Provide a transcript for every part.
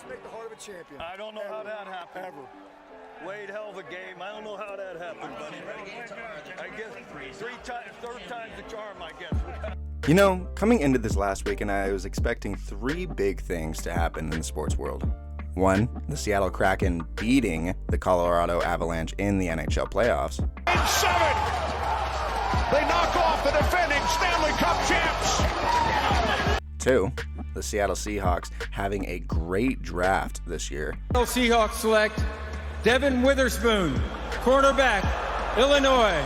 to make the heart of a champion. I don't know how that happened. Ever. Wade, hell of a game. I don't know how that happened, buddy. I guess third time's the charm, I guess. You know, coming into this last weekend, I was expecting three big things to happen in the sports world. One, the Seattle Kraken beating the Colorado Avalanche in the NHL playoffs. Game 7! They knock off the defending Stanley Cup champs! Two, the Seattle Seahawks having a great draft this year. Seahawks select Devin Witherspoon, cornerback, Illinois.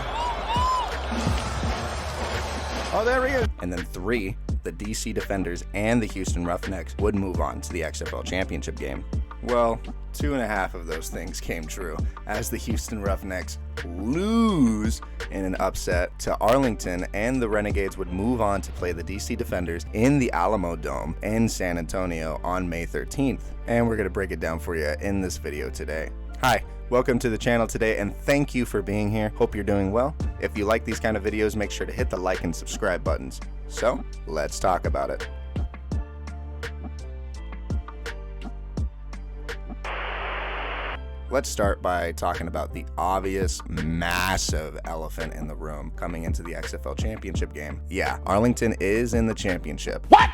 Oh, there he is. And then three, the DC Defenders and the Houston Roughnecks would move on to the XFL Championship game. Well, 2.5 of those things came true, as the Houston Roughnecks lose in an upset to Arlington, and the Renegades would move on to play the DC Defenders in the Alamo Dome in San Antonio on May 13th. And we're going to break it down for you in this video today. Hi, welcome to the channel today, and thank you for being here. Hope you're doing well. If you like these kind of videos, make sure to hit the like and subscribe buttons. So, let's talk about it. Let's start by talking about the obvious, massive elephant in the room coming into the XFL Championship game. Yeah, Arlington is in the championship. What?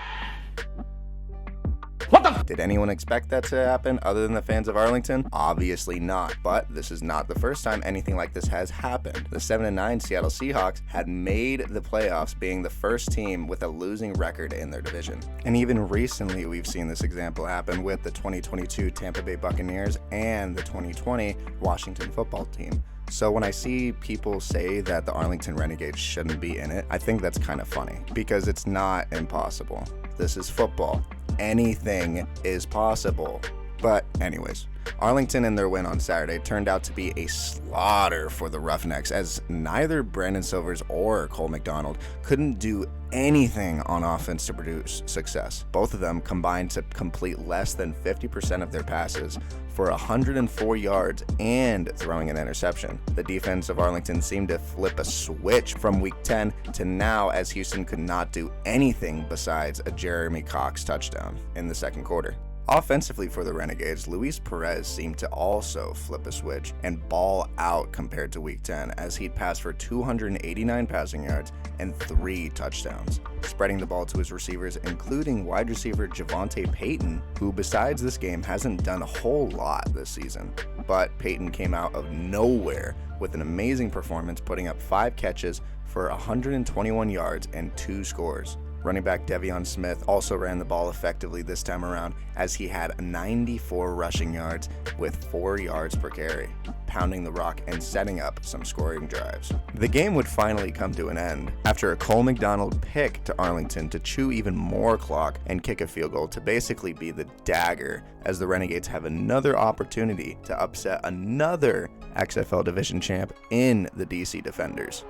Did anyone expect that to happen other than the fans of Arlington? Obviously not, but this is not the first time anything like this has happened. The 7-9 Seattle Seahawks had made the playoffs, being the first team with a losing record in their division. And even recently we've seen this example happen with the 2022 Tampa Bay Buccaneers and the 2020 Washington football team. So when I see people say that the Arlington Renegades shouldn't be in it, I think that's kind of funny, because it's not impossible. This is football. Anything is possible. But anyways, Arlington and their win on Saturday turned out to be a slaughter for the Roughnecks, as neither Brandon Silvers or Cole McDonald couldn't do anything on offense to produce success. Both of them combined to complete less than 50% of their passes for 104 yards and throwing an interception. The defense of Arlington seemed to flip a switch from week 10 to now, as Houston could not do anything besides a Jeremy Cox touchdown in the second quarter. Offensively for the Renegades, Luis Perez seemed to also flip a switch and ball out compared to week 10, as he'd pass for 289 passing yards and 3 touchdowns, spreading the ball to his receivers, including wide receiver Javonte Payton, who besides this game hasn't done a whole lot this season. But Payton came out of nowhere with an amazing performance, putting up 5 catches for 121 yards and 2 scores. Running back Devion Smith also ran the ball effectively this time around, as he had 94 rushing yards with 4 yards per carry, pounding the rock and setting up some scoring drives. The game would finally come to an end after a Cole McDonald pick to Arlington to chew even more clock and kick a field goal to basically be the dagger, as the Renegades have another opportunity to upset another XFL division champ in the DC Defenders.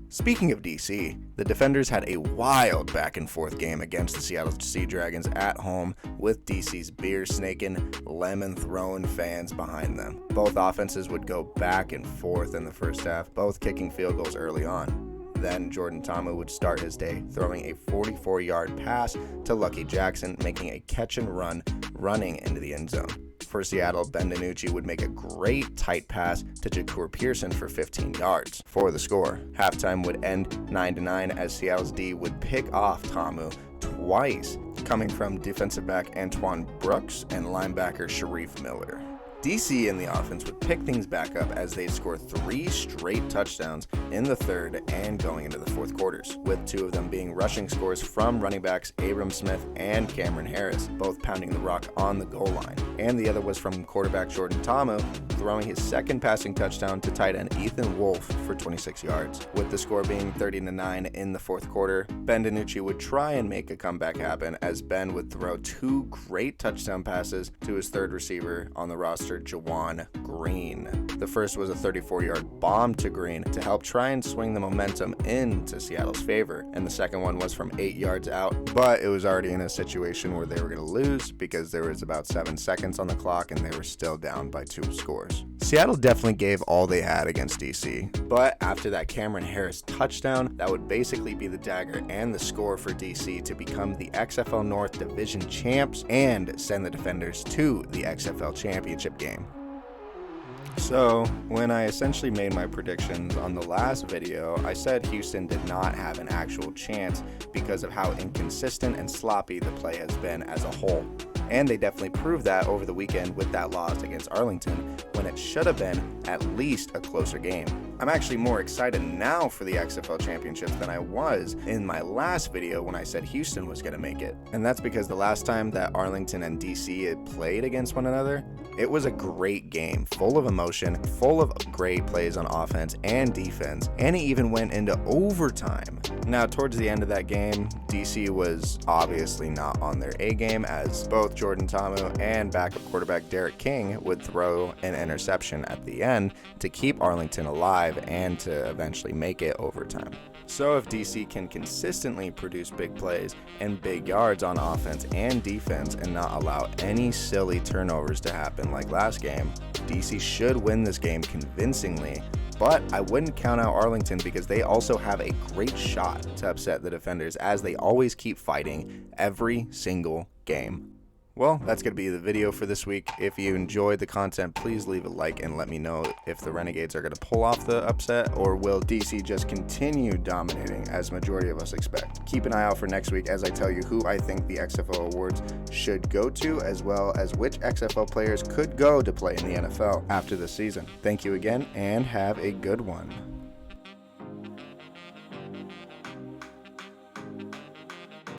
Speaking of DC, the Defenders had a wild back and forth game against the Seattle Sea Dragons at home, with DC's beer-snaking, lemon-throwing fans behind them. Both offenses would go back and forth in the first half, both kicking field goals early on. Then Jordan Ta'amu would start his day throwing a 44-yard pass to Lucky Jackson, making a catch and run, running into the end zone. For Seattle, Ben DiNucci would make a great tight pass to Jacour Pearson for 15 yards for the score. Halftime would end 9-9, as Seattle's D would pick off Ta'amu twice, coming from defensive back Antoine Brooks and linebacker Sharif Miller. DC in the offense would pick things back up as they score 3 straight touchdowns in the third and going into the fourth quarters, with 2 of them being rushing scores from running backs Abram Smith and Cameron Harris, both pounding the rock on the goal line. And the other was from quarterback Jordan Ta'amu, throwing his second passing touchdown to tight end Ethan Wolf for 26 yards. With the score being 30-9 in the fourth quarter, Ben DiNucci would try and make a comeback happen, as Ben would throw 2 great touchdown passes to his third receiver on the roster, Jawan Green. The first was a 34-yard bomb to Green to help try and swing the momentum into Seattle's favor, and the second one was from 8 yards out, but it was already in a situation where they were going to lose, because there was about 7 seconds on the clock and they were still down by 2 scores. Seattle definitely gave all they had against DC, but after that Cameron Harris touchdown, that would basically be the dagger and the score for DC to become the XFL North Division champs and send the Defenders to the XFL Championship game. So, when I essentially made my predictions on the last video, I said Houston did not have an actual chance because of how inconsistent and sloppy the play has been as a whole. And they definitely proved that over the weekend with that loss against Arlington, when it should have been at least a closer game. I'm actually more excited now for the XFL Championships than I was in my last video when I said Houston was going to make it. And that's because the last time that Arlington and DC had played against one another, it was a great game, full of emotion, full of great plays on offense and defense, and it even went into overtime. Now, towards the end of that game, DC was obviously not on their A game, as both Jordan Ta'amu and backup quarterback Derek King would throw an interception at the end to keep Arlington alive and to eventually make it overtime. So if DC can consistently produce big plays and big yards on offense and defense and not allow any silly turnovers to happen like last game, DC should win this game convincingly. But I wouldn't count out Arlington because they also have a great shot to upset the Defenders, as they always keep fighting every single game. Well, that's going to be the video for this week. If you enjoyed the content, please leave a like and let me know if the Renegades are going to pull off the upset, or will DC just continue dominating as majority of us expect. Keep an eye out for next week as I tell you who I think the XFL awards should go to, as well as which XFL players could go to play in the NFL after this season. Thank you again and have a good one.